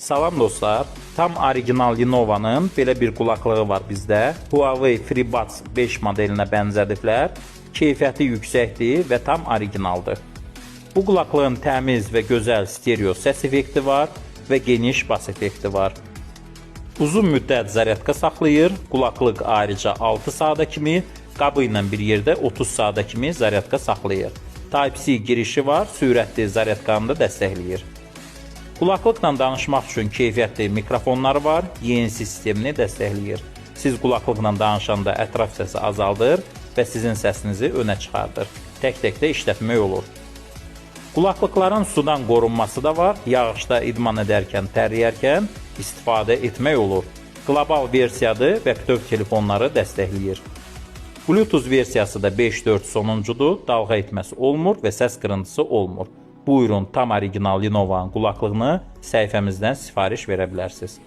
Salam dostlar, tam orijinal Lenovo'nun belə bir qulaqlığı var bizdə. Huawei FreeBuds 5 modelinə bənzədiblər. Keyfiyyəti yüksəkdir və tam orijinaldır. Bu qulaklığın təmiz və gözəl stereo səs effekti var və geniş bas effekti var. Uzun müddət zaryadka saxlayır. Qulaqlıq ayrıca 6 saata kimi, qabı ilə bir yerdə 30 saata kimi zaryadka saxlayır. Type-C girişi var, sürətli zaryadkanı da dəstəkləyir. Qulaqlıqla danışmaq üçün keyfiyyətli mikrofonları var, yeni sistemini dəstəkləyir. Siz qulaqlıqla danışanda ətraf səsi azaldır və sizin səsinizi önə çıxardır. Tək-tək də işlətmək olur. Qulaqlıqların sudan qorunması da var, yağışda idman edərkən, tərləyərkən istifadə etmək olur. Qlobal versiyadır və bütöv telefonları dəstəkləyir. Bluetooth versiyası da 5.4 sonuncudur, dalğa etməsi olmur və səs qırıntısı olmur. Buyurun, tam orijinal Lenovo'nun qulaqlığını səhifəmizdən sifariş verə bilərsiniz.